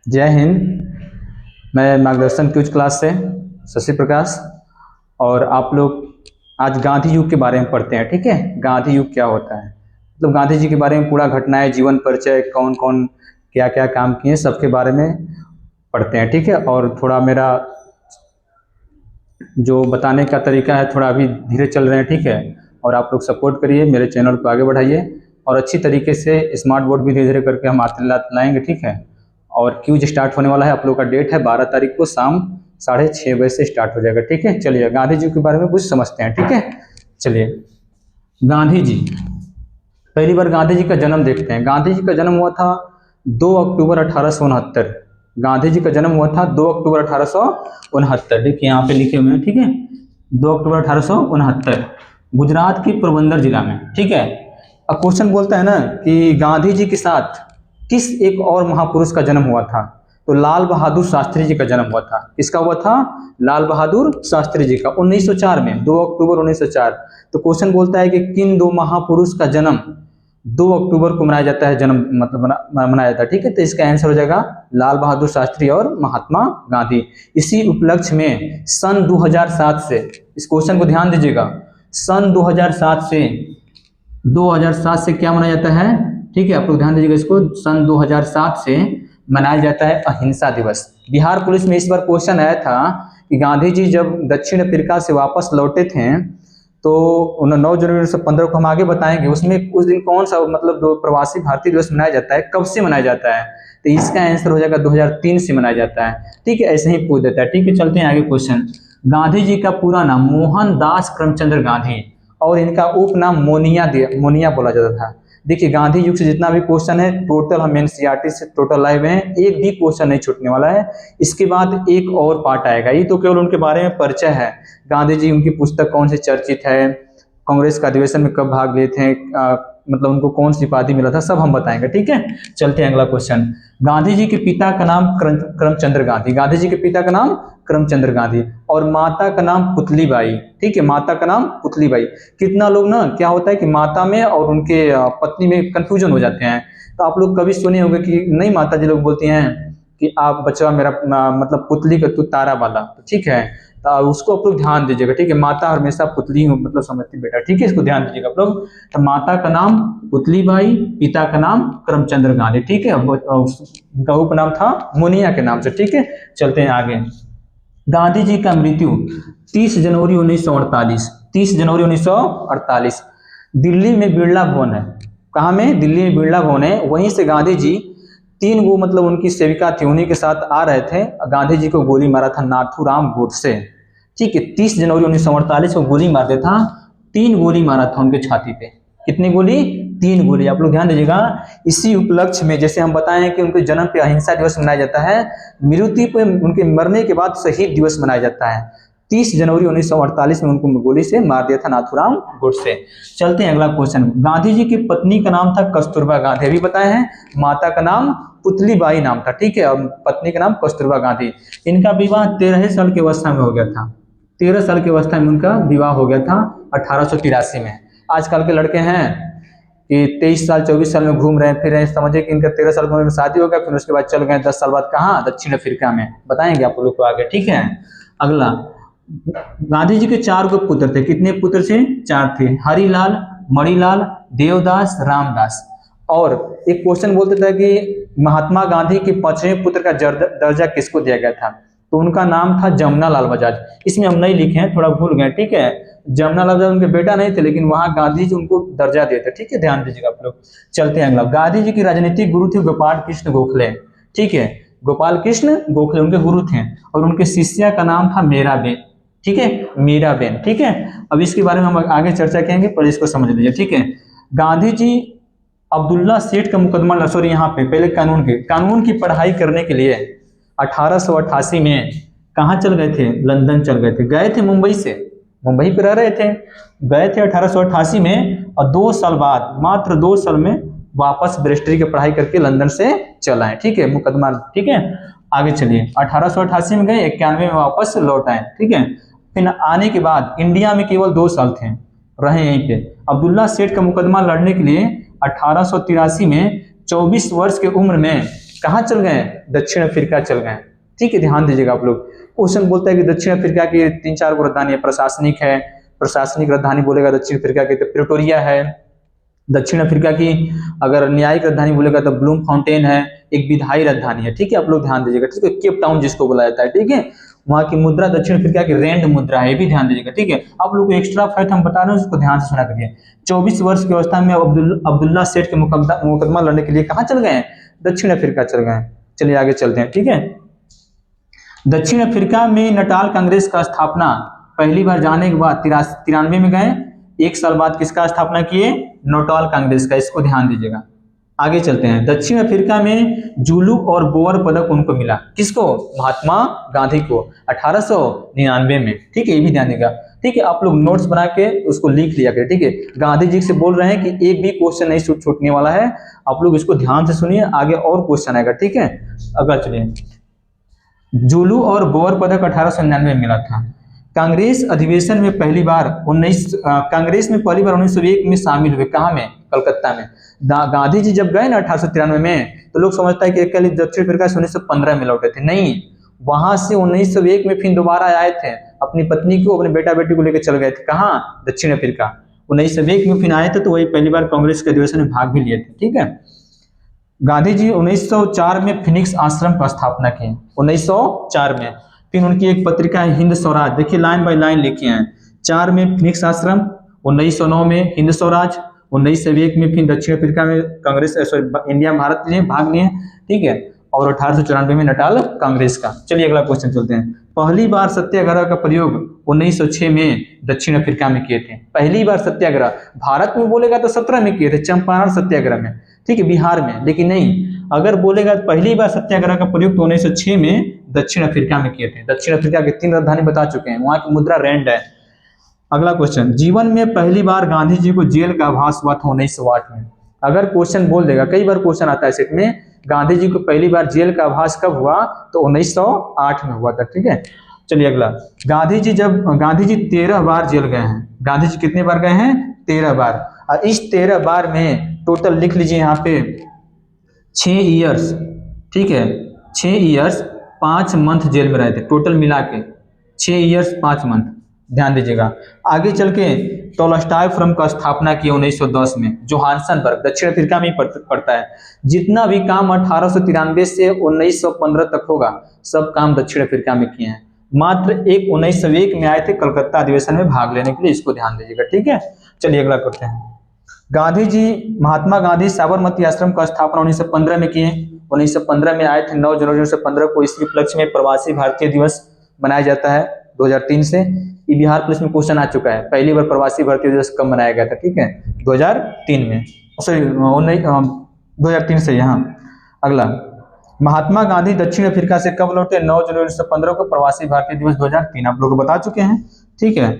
जय हिंद। मैं मार्गदर्शन क्यूज क्लास से शशि प्रकाश। और आप लोग आज गांधी युग के बारे में पढ़ते हैं। ठीक है, गांधी युग क्या होता है, मतलब गांधी जी के बारे में पूरा घटनाएं, जीवन परिचय, कौन कौन क्या क्या काम किए, सबके बारे में पढ़ते हैं। ठीक है, और थोड़ा मेरा जो बताने का तरीका है थोड़ा अभी धीरे चल रहे हैं। ठीक है, और आप लोग सपोर्ट करिए, मेरे चैनल को आगे बढ़ाइए और अच्छी तरीके से स्मार्ट बोर्ड भी धीरे धीरे करके हम आते लाएंगे। ठीक है, और क्यूज स्टार्ट होने वाला है। आप लोग का डेट है 12 तारीख को, शाम 6:30 बजे से स्टार्ट हो जाएगा। ठीक है, चलिए गांधी जी के बारे में कुछ समझते हैं। ठीक है, चलिए गांधी जी, पहली बार गांधी जी का जन्म देखते हैं। गांधी जी का जन्म हुआ था 2 अक्टूबर 1869। गांधी जी का जन्म हुआ था 2 अक्टूबर 1869। देखिए यहाँ पे लिखे हुए हैं। ठीक है, 2 अक्टूबर 1869, गुजरात के पोरबंदर जिला में। ठीक है, अब क्वेश्चन बोलता है ना कि गांधी जी के साथ किस एक और महापुरुष का जन्म हुआ था, तो लाल बहादुर शास्त्री जी का जन्म हुआ था। किसका हुआ था? लाल बहादुर शास्त्री जी का, 1904 में, 2 अक्टूबर 1904। तो क्वेश्चन बोलता है कि किन दो महापुरुष का जन्म 2 अक्टूबर को मनाया जाता है, जन्म मतलब मनाया जाता है। ठीक है, तो इसका आंसर हो जाएगा लाल बहादुर शास्त्री और महात्मा गांधी। इसी उपलक्ष्य में सन 2007 से, इस क्वेश्चन को ध्यान दीजिएगा, सन 2007 से क्या मनाया जाता है? ठीक है, आप लोग ध्यान दीजिएगा इसको, सन 2007 से मनाया जाता है अहिंसा दिवस। बिहार पुलिस में इस बार क्वेश्चन आया था कि गांधी जी जब दक्षिण अफ्रीका से वापस लौटे थे तो 9 जनवरी 1915 को हम आगे बताएंगे, उसमें उस दिन कौन सा मतलब प्रवासी भारतीय दिवस मनाया जाता है, कब से मनाया जाता है? तो इसका आंसर हो जाएगा 2003 से मनाया जाता है। ठीक है, ऐसे ही पूछ देता है। ठीक है, चलते हैं आगे क्वेश्चन। गांधी जी का पूरा नाम मोहनदास करमचंद गांधी और इनका उपनाम मोनिया बोला जाता था। देखिए गांधी युग से जितना भी क्वेश्चन है टोटल हम एनसीईआरटी से टोटल लाए हुए हैं, एक भी क्वेश्चन नहीं छूटने वाला है। इसके बाद एक और पार्ट आएगा, ये तो केवल उनके बारे में परिचय है। गांधी जी, उनकी पुस्तक कौन सी चर्चित है, कांग्रेस का अधिवेशन में कब भाग लिए थे, मतलब उनको कौन सी उपाधि मिला था, सब हम बताएंगे। ठीक है, चलते हैं अगला क्वेश्चन। गांधी जी के पिता का नाम करमचंद्र गांधी। गांधी जी के पिता का नाम करमचंद्र गांधी और माता का नाम पुतली बाई। ठीक है, माता का नाम पुतली बाई। कितना लोग ना क्या होता है कि माता में और उनके पत्नी में कंफ्यूजन हो जाते हैं। तो आप लोग कभी सुने होंगे कि नहीं, माता जी लोग बोलती हैं कि आप बच्चा मेरा मतलब पुतली का तू तारा वाला। तो ठीक है, तो उसको आप लोग ध्यान दीजिएगा। ठीक है, माता हमेशा पुतली मतलब समझती बेटा। ठीक है, इसको ध्यान दीजिएगा आप लोग। तो माता का नाम पुतली बाई, पिता का नाम करमचंद्र गांधी। ठीक है, उनका उपनाम था मुनिया के नाम से। ठीक है, चलते हैं आगे। गांधी जी का मृत्यु 30 जनवरी 1948, 30 जनवरी 1948 दिल्ली में बिरला भवन है। कहाँ में? दिल्ली में बिरला भवन है। वहीं से गांधी जी 3 वो मतलब उनकी सेविका थी, उन्हीं के साथ आ रहे थे। गांधी जी को गोली मारा था नाथूराम गोडसे। ठीक है, 30 जनवरी 1948 को गोली मार दिया था। 3 गोली मारा था उनके छाती पे। कितनी गोली? 3 गोली। आप लोग ध्यान दीजिएगा। इसी उपलक्ष्य में जैसे हम बताएं कि उनके जन्म पे अहिंसा दिवस मनाया जाता है, मृत्यु पे उनके मरने के बाद शहीद दिवस मनाया जाता है। 30 जनवरी 1948 में उनको गोली से मार दिया था नाथूराम गोडसे। चलते हैं अगला क्वेश्चन। गांधी जी की पत्नी का नाम था कस्तूरबा गांधी, अभी बताए हैं। माता का नाम पुतली बाई नाम था। ठीक है, और पत्नी का नाम कस्तूरबा गांधी। इनका विवाह 13 साल की अवस्था में हो गया था। 13 साल की अवस्था में उनका विवाह हो गया था 1883 में। आजकल के लड़के हैं कि 23 साल 24 साल में घूम रहे हैं, फिर रहे हैं। समझे कि इनका 13 साल की उम्र में शादी हो गया, फिर उसके बाद चल गए 10 साल बाद कहाँ? दक्षिण अफ्रीका में। बताएंगे आप लोग को आगे। ठीक है, अगला। गांधी जी के 4 गो पुत्र थे। कितने पुत्र थे? 4 थे। हरिलाल, मणिलाल, देवदास, रामदास। और एक क्वेश्चन बोलते थे कि महात्मा गांधी के 5वें पुत्र का दर्जा किसको दिया गया था, तो उनका नाम था जमनालाल बजाज। इसमें हम नहीं लिखे हैं, थोड़ा भूल गए। ठीक है, जमनालाल बजाज उनके बेटा नहीं थे, लेकिन वहां गांधी जी उनको दर्जा देते। ठीक है, ध्यान दीजिएगा आप लोग। चलते हैं अगला। गांधी जी की राजनीतिक गुरु थे गोपाल कृष्ण गोखले। ठीक है, गोपाल कृष्ण गोखले उनके गुरु थे और उनके शिष्या का नाम था मीराबेन। ठीक है, मीराबेन। ठीक है, अब इसके बारे में हम आगे चर्चा करेंगे, पर इसको समझ लीजिए। ठीक है, गांधी जी अब्दुल्ला सेठ का मुकदमा, सॉरी यहाँ पे पहले कानून की पढ़ाई करने के लिए 1888 में कहाँ चल गए थे? लंदन चल गए थे मुंबई से, मुंबई पे रह रहे थे, गए थे 1888 में। और 2 साल बाद, मात्र 2 साल में वापस बैरिस्ट्री की पढ़ाई करके लंदन से चल आए। ठीक है, मुकदमा। ठीक है, आगे चलिए। 1888 में गए, 91 में वापस लौट आए। ठीक है, फिर आने के बाद इंडिया में केवल 2 साल थे, रहे यहीं पे। अब्दुल्ला सेठ का मुकदमा लड़ने के लिए 1883 में 24 वर्ष की उम्र में कहाँ चल गए? दक्षिण अफ्रीका चल गए। ठीक है, ध्यान दीजिएगा आप लोग। क्वेश्चन बोलता है कि दक्षिण अफ्रीका की 3-4 राजधानी है, प्रशासनिक है, प्रशासनिक राजधानी बोलेगा दक्षिण अफ्रीका की तो प्रिटोरिया है। दक्षिण अफ्रीका की अगर न्यायिक राजधानी बोलेगा तो ब्लूम फाउंटेन है। एक विधायी राजधानी है। ठीक है, आप लोग ध्यान दीजिएगा। ठीक है, केप टाउन जिसको बोला जाता है। ठीक है, वहाँ की मुद्रा दक्षिण अफ्रीका की रैंड मुद्रा है, ये भी ध्यान दीजिएगा। ठीक है, आप लोग को एक्स्ट्रा फैक्ट हम बता रहे हैं, उसको ध्यान से सुना करिए। 24 वर्ष की अवस्था में अब्दुल्ला सेठ के मुकदमा लड़ने के लिए कहाँ चल गए? दक्षिण अफ्रीका चल गए। चलिए आगे चलते हैं। ठीक है, दक्षिण अफ्रीका में नटाल कांग्रेस का स्थापना पहली बार जाने के बाद 93 में गए। 1 साल बाद किसका स्थापना किए? नटाल कांग्रेस का। इसको ध्यान दीजिएगा। आगे चलते हैं। दक्षिण अफ्रीका में जुलू और बोअर पदक उनको मिला। किसको? महात्मा गांधी को 1899 में। ठीक है, ये भी ध्यान देगा। ठीक है, आप लोग नोट्स बना के उसको लिख लिया करें। ठीक है, गांधी जी से बोल रहे हैं कि एक भी क्वेश्चन नहीं छूटने वाला है। आप लोग इसको ध्यान से सुनिए, आगे और क्वेश्चन आएगा। ठीक है, अगला चलिए। जुलू और बोअर पदक 1899 में मिला था। कांग्रेस अधिवेशन में पहली बार 1901 में शामिल हुए। कहाँ में? कलकत्ता में। गांधी जी जब गए ना 1893 में, तो लोग समझता है कि अकेले दक्षिण अफ्रीका से 1915 में लौटे थे। नहीं, वहां से 1901 में फिर दोबारा आए थे। अपनी पत्नी को, अपने बेटा बेटी को लेकर चल गए थे। कहाँ? दक्षिण अफ्रीका। 1901 में फिर आए थे, तो वही पहली बार कांग्रेस के अधिवेशन में भाग भी लिए थे। ठीक है, गांधी जी 1904 में फिनिक्स आश्रम का स्थापना की। 1904 में। फिर उनकी एक पत्रिका है हिंद स्वराज। देखिए, लाइन बाय लाइन लिखे हैं। 4 में फिनिक्स आश्रम, 1909 में हिंद स्वराज, 1901 में फिर दक्षिण अफ्रीका में कांग्रेस इंडिया भारत लिए भाग लिए। ठीक है, और 1894 में नटाल कांग्रेस का। चलिए अगला क्वेश्चन चलते हैं। पहली बार सत्याग्रह का प्रयोग 1906 में दक्षिण अफ्रीका में किए थे। पहली बार सत्याग्रह भारत में बोलेगा तो 17 में किए थे, चंपारण सत्याग्रह में। ठीक है, बिहार में। लेकिन नहीं, अगर बोलेगा पहली बार सत्याग्रह का प्रयोग तो 1906 में दक्षिण अफ्रीका में किए थे। दक्षिण अफ्रीका के 3 राजधानी बता चुके हैं, वहां की मुद्रा रैंड है। अगला क्वेश्चन। जीवन में पहली बार गांधी जी को जेल का आभास हुआ था 1908 में। अगर क्वेश्चन बोल देगा, कई बार क्वेश्चन आता है सेट में, गांधी जी को पहली बार जेल का आभास कब हुआ? तो 1908 में हुआ था। ठीक है, चलिए अगला। गांधी जी 13 बार जेल गए हैं। गांधी जी कितने बार गए हैं? 13 बार। और इस 13 बार में टोटल लिख लीजिए यहाँ पे 6 ईयर्स। ठीक है, 6 ईयर्स 5 मंथ जेल में रहे थे। टोटल मिला के 6 ईयर्स 5 मंथ। ध्यान दीजिएगा। आगे चल के टोल्स्टॉय फर्म का स्थापना की 1910 में, जोहान्सनबर्ग, दक्षिण अफ्रीका में ही पड़ता है। जितना भी काम 1893 से 1915 तक होगा, सब काम दक्षिण अफ्रीका में किए हैं। मात्र एक 1901 में आए थे कलकत्ता अधिवेशन में भाग लेने के लिए। इसको ध्यान दीजिएगा। ठीक है, चलिए अगला करते हैं। महात्मा गांधी साबरमती आश्रम का स्थापना 1915 में किए। 1915 में आए थे। 9 जनवरी 1915 को इसी उपलक्ष्य में प्रवासी भारतीय दिवस मनाया जाता है 2003 से। ये बिहार पुलिस में क्वेश्चन आ चुका है, पहली बार प्रवासी भारतीय दिवस कब मनाया गया था? ठीक है, 2003 में, सॉरी 2003 से। यहाँ अगला, महात्मा गांधी दक्षिण अफ्रीका से कब लौटे? 9 जनवरी 1915 को। प्रवासी भारतीय दिवस 2003 आप लोग बता चुके हैं। ठीक है,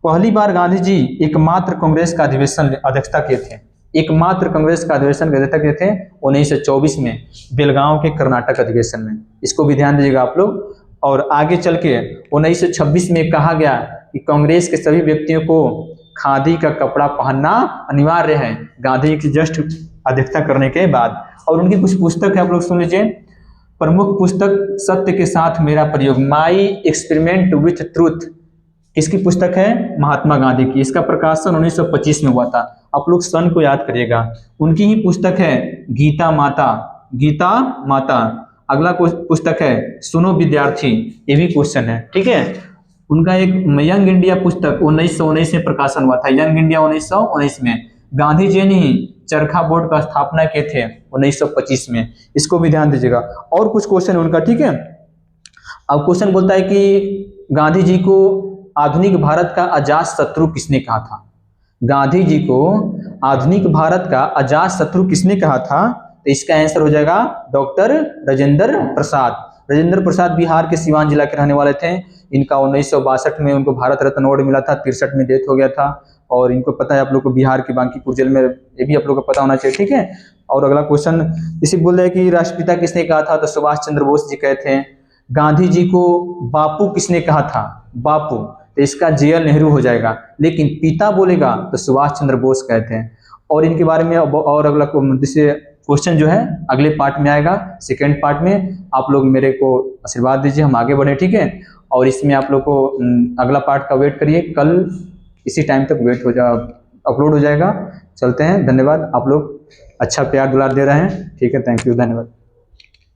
पहली बार गांधी जी एकमात्र कांग्रेस का अधिवेशन अध्यक्षता किए थे। एकमात्र कांग्रेस का अधिवेशन अध्यक्षता किए थे 1924 में, बेलगांव के कर्नाटक अधिवेशन में। इसको भी ध्यान दीजिएगा आप लोग। और आगे चल के 1926 में कहा गया कि कांग्रेस के सभी व्यक्तियों को खादी का कपड़ा पहनना अनिवार्य है, गांधी जी की जस्ट अध्यक्षता करने के बाद। और उनकी कुछ पुस्तक है, आप लोग सुन लीजिए। प्रमुख पुस्तक सत्य के साथ मेरा प्रयोग, माई एक्सपेरिमेंट विथ ट्रूथ। किसकी पुस्तक है? महात्मा गांधी की। इसका प्रकाशन 1925 में हुआ था। आप लोग सन को याद करिएगा। उनकी ही पुस्तक है गीता माता। गीता माता। अगला पुस्तक है सुनो विद्यार्थी, ये भी क्वेश्चन है। ठीक है, उनका एक यंग इंडिया पुस्तक 1919 में प्रकाशन हुआ था। यंग इंडिया 1919 में। गांधी जी ने चरखा बोर्ड का स्थापना किए थे 1925 में। इसको भी ध्यान दीजिएगा। और कुछ क्वेश्चन है उनका। ठीक है, अब क्वेश्चन बोलता है कि गांधी जी को आधुनिक भारत का अजात शत्रु किसने कहा था? गांधी जी को आधुनिक भारत का अजात शत्रु किसने कहा था? तो इसका आंसर हो जाएगा डॉक्टर राजेंद्र प्रसाद। राजेंद्र प्रसाद बिहार के सिवान जिला के रहने वाले थे। इनका 1962 में उनको भारत रत्न अवार्ड मिला था। 63 में डेथ हो गया था। और इनको पता है आप लोग को, बिहार के बांकीपुर जेल में, ये भी आप लोग को पता होना चाहिए। ठीक है, और अगला क्वेश्चन इसी बोल रहे हैं कि राष्ट्रपिता किसने कहा था? तो सुभाष चंद्र बोस जी कहे थे। गांधी जी को बापू किसने कहा था? बापू। तो इसका JL नेहरू हो जाएगा। लेकिन पिता बोलेगा तो सुभाष चंद्र बोस कहते हैं। और इनके बारे में और अगला जैसे क्वेश्चन जो है अगले पार्ट में आएगा, सेकेंड पार्ट में। आप लोग मेरे को आशीर्वाद दीजिए, हम आगे बढ़े, ठीक है। और इसमें आप लोग को अगला पार्ट का वेट करिए, कल इसी टाइम तक अपलोड हो जाएगा। चलते हैं, धन्यवाद। आप लोग अच्छा प्यार दुलार दे रहे हैं, ठीक है, थैंक यू, धन्यवाद।